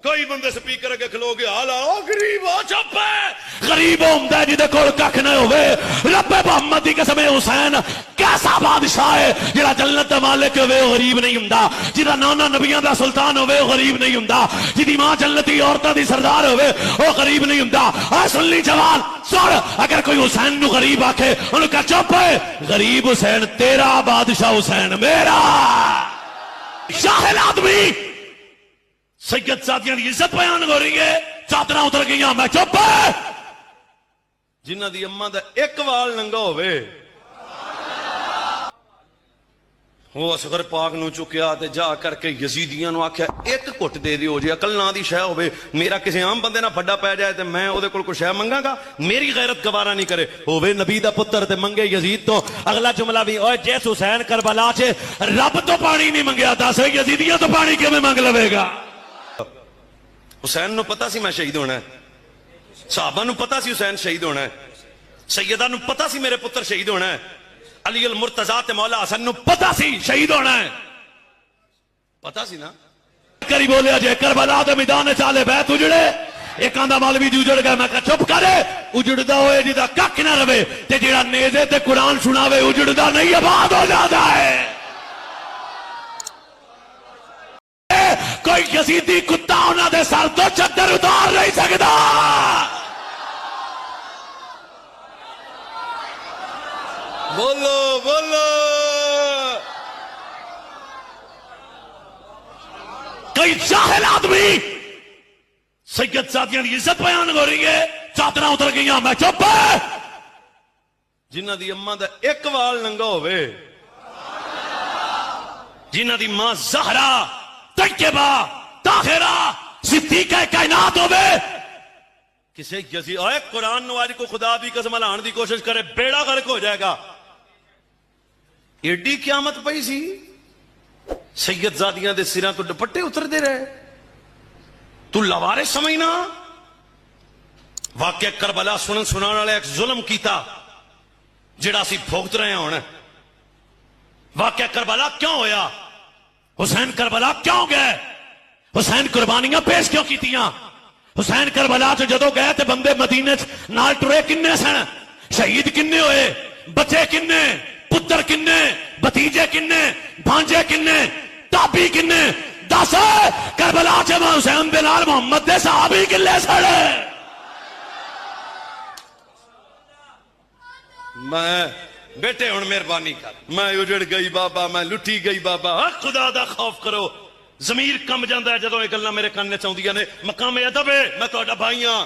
کوئی بندے سپیکر اگے کھلو گے حالا غریب ہو چپ ہے غریب ہوندا ہے جدے کول ککھ نہ ہوے رب محمد دی قسم حسین کیسا بادشاہ ہے جڑا جنت دا مالک ہوے او غریب نہیں ہوندا جڑا نانا نبیاں دا سلطان ہوے او غریب نہیں ہوندا جدی ماں جنتی عورتاں دی سردار ہوے او غریب نہیں ہوندا اے سن لی جوان سن اگر کوئی حسین نو غریب آکھے اونوں کہہ چپ ہے غریب حسین تیرا بادشاہ حسین میرا جاہل آدمی سید سادیاں دی عزت بیان ہو رہی ہے چادراں اتر گئیاں میں چپ ہے جنہ دی اماں دا ایک وال ننگا ہوئے وہ اصغر پاک نو چکیا تے جا کر کے یزیدیاں نو آکھیا ایک کٹ دے دیو جی عقل نہ دی شے ہوے میرا کسی عام بندے نہ بڑا پے جائے تے میں او دے کول کوئی شے منگاں گا میری غیرت گوارا نہیں کرے ہوے نبی دا پتر تے منگے یزید تو اگلا جملہ بھی اوے جس حسین کربلا چ رب تو پانی نہیں منگیا دس یزیدیاں تو پانی کیویں منگ لوے گا حسین نو پتا سی میں شہید ہونا ہے صحابہ نو پتا سی حسین شہید ہونا ہے سیدہ نو پتا سی میرے پتر شہید ہونا ہے علی المرتضیٰ تے مولا حسن نو پتا سی شہید ہونا ہے پتا سی نا کری بولیا جے کربلا دے میدان چالے بیت اجڑے ایک آندا مولوی دی اجڑ گئے میں کہا چپ کرے اجڑدا ہوئے جدا کک نہ رہے تے جڑا نیزے تے قرآن سناوے اجڑدا نہیں آباد ہو جاتا ہے کوئی یزیدی کتا انہاں دے سر تو چادر اتار نہیں سکدا بولو بولو کوئی جاہل آدمی سید سادیاں دی عزت بیان ہو رہی ہے چادراں اتر گئیاں میں چپ ہے جنہ دی اماں دا ایک وال ننگا ہوئے جنہ دی ماں زہرا طیبہ طاہرہ صدیقہ کائنات ہوئے کسے یزید اوے قرآن نو آج کو خدا بھی قسم لان دی کوشش کرے بیڑا غرق ہو جائے گا ایڈی قیامت پئی سی سید زادیاں دے سراں تو دوپٹے اتر دے رہے تو لوارث سمجھنا واقعہ کربلا سنن سنان والے ایک ظلم کیتا جڑا سی بھوگت رہے ہیں واقعہ کربلا کیوں ہویا حسین کربلا کیوں گئے حسین قربانیاں پیش کیوں کیتیاں حسین کربلا چ جدو گئے تے بندے مدینے نال ٹرے کنے سن شہید کنے ہوئے بچے کنے پتر کنے بھتیجے کنے بھانجے کنے تابی کنے دس کربلا چ حسین دے نال محمد دے صحابی کلے سڑے میں بیٹے ہن مہربانی کر میں اجڑ گئی بابا میں لٹی گئی بابا خدا دا خوف کرو ضمیر کم جاندا ہے جدوں یہ گلاں میرے کان وچ آوندیاں نے مقام ادب ہے میں تہاڈا بھائی ہاں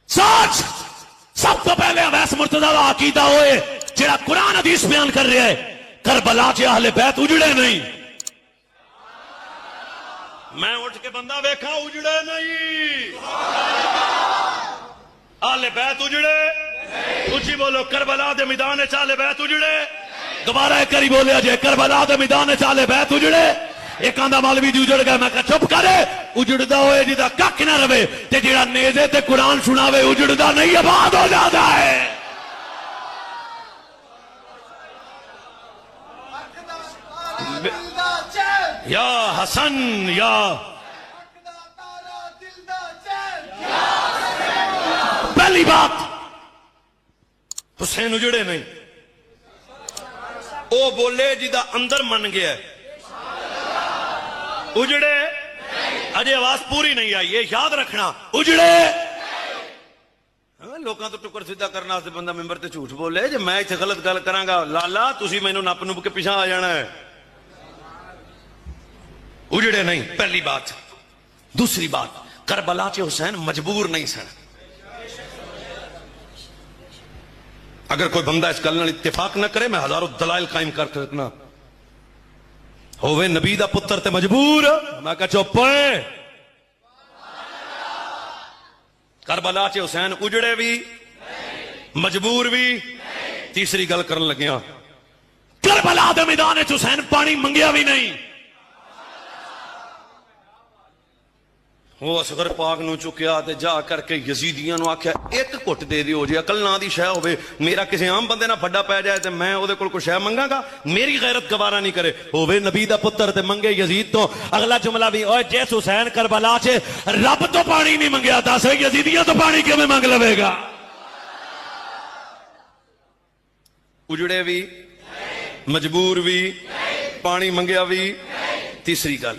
سچ سب تو پہلے اویس مرتضیٰ دا عقیدہ ہوئے جڑا قرآن حدیث بیان کر رہا ہے کربلا چ اہل بیت اجڑے نہیں میں اٹھ کے بندہ ویکھا اجڑے نہیں اہل بیت اجڑے اچھی بولو کربلا دے میدان وچ اہل بیت اجڑے دوبارہ ایک کری بولیا جے کربلا دے میدان وچ اہل بیت اجڑے ایک آندا مولوی دی اجڑ گئے میں کہا چپ کرے اجڑدا ہوئے جدا کک نہ رہے تے جڑا نیزے تے قرآن سناوے اجڑدا نہیں آباد ہو جاتا ہے یا حسن یا پہلی بات حسین اجڑے نہیں او بولے جدا اندر من گیا اجڑے اجے آواز پوری نہیں آئی یہ یاد رکھنا اجڑے لوکاں تو ٹکر سیدھا کرنا سے بندہ ممبر تے جھوٹ بولے جے میں ایتھے غلط گل کراں گا لالا تسی مینوں نپ نپ کے پیچھے آ جانا ہے اجڑے نہیں پہلی بات دوسری بات کربلا چ حسین مجبور نہیں سن اگر کوئی بندہ اس گل نال اتفاق نہ کرے میں ہزاروں دلائل قائم کر سکنا ہووے نبی دا پتر تے مجبور میں کہا چپ کربلا چ حسین اجڑے بھی مجبور بھی تیسری گل کرن لگیاں کربلا دے میدان وچ حسین پانی منگیا بھی نہیں ਉਹ ਅਸਗਰ ਪਾਕ ਨੂੰ ਚੁੱਕਿਆ ਤੇ ਜਾ ਕਰਕੇ ਯਜ਼ੀਦੀਆਂ ਨੂੰ ਆਖਿਆ ਇੱਕ ਘੁੱਟ ਦੇ ਦਿਓ ਜੇ ਅਕਲ ਨਾਂ ਦੀ ਸ਼ੈ ਹੋਵੇ ਮੇਰਾ ਕਿਸੇ ਆਮ ਬੰਦੇ ਨਾਲ ਵੱਡਾ ਪੈ ਜਾਏ ਤੇ ਮੈਂ ਉਹਦੇ ਕੋਲ ਕੋਈ ਸ਼ੈ ਮੰਗਾਂਗਾ ਮੇਰੀ ਗੈਰਤ ਗਵਾਰਾ ਨਹੀਂ ਕਰੇ ਹੋਵੇ ਨਬੀ ਦਾ ਪੁੱਤਰ ਤੇ ਮੰਗੇ ਯਜ਼ੀਦ ਤੋਂ ਅਗਲਾ ਜੁਮਲਾ ਵੀ ਓਏ ਜਿਸ ਹੁਸੈਨ ਕਰਬਲਾ 'ਚ ਰੱਬ ਤੋਂ ਪਾਣੀ ਨਹੀਂ ਮੰਗਿਆ ਦੱਸ ਯਜ਼ੀਦੀਆਂ ਤੋਂ ਪਾਣੀ ਕਿਵੇਂ ਮੰਗ ਲਵੇਗਾ ਉਜੜੇ ਵੀ ਮਜਬੂਰ ਵੀ ਪਾਣੀ ਮੰਗਿਆ ਵੀ ਤੀਸਰੀ ਗੱਲ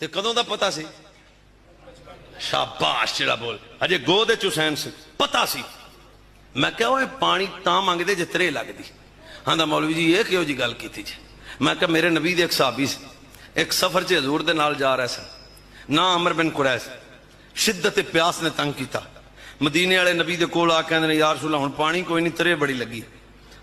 ਤੇ ਕਦੋਂ ਦਾ ਪਤਾ ਸੀ ਸ਼ਾਬਾਸ਼ ਜਿਹੜਾ ਬੋਲ ਅਜੇ ਗੋਦ ਵਿੱਚ ਹੁਸੈਨ ਸੀ ਪਤਾ ਸੀ ਮੈਂ ਕਿਹਾ ਓਏ ਪਾਣੀ ਤਾਂ ਮੰਗਦੇ ਜੇ ਤਰੇ ਲੱਗਦੀ ਆਂਦਾ ਮੌਲਵੀ ਜੀ ਇਹ ਕਿਹੋ ਜੀ ਗੱਲ ਕੀਤੀ ਜੀ ਮੈਂ ਕਿਹਾ ਮੇਰੇ ਨਬੀ ਦੇ ਇੱਕ ਸਾਹਬੀ ਸੀ ਇੱਕ ਸਫ਼ਰ 'ਚ ਹਜ਼ੂਰ ਦੇ ਨਾਲ ਜਾ ਰਿਹਾ ਸੀ ਨਾ ਅਮਰ ਬਿਨ ਕੁਰੈਸ ਸ਼ਿੱਦਤ ਪਿਆਸ ਨੇ ਤੰਗ ਕੀਤਾ ਮਦੀਨੇ ਵਾਲੇ ਨਬੀ ਦੇ ਕੋਲ ਆ ਕਹਿੰਦੇ ਨੇ ਯਾ ਰਸੂਲ ਹੁਣ ਪਾਣੀ ਕੋਈ ਨਹੀਂ ਤਰੇ ਬੜੀ ਲੱਗੀ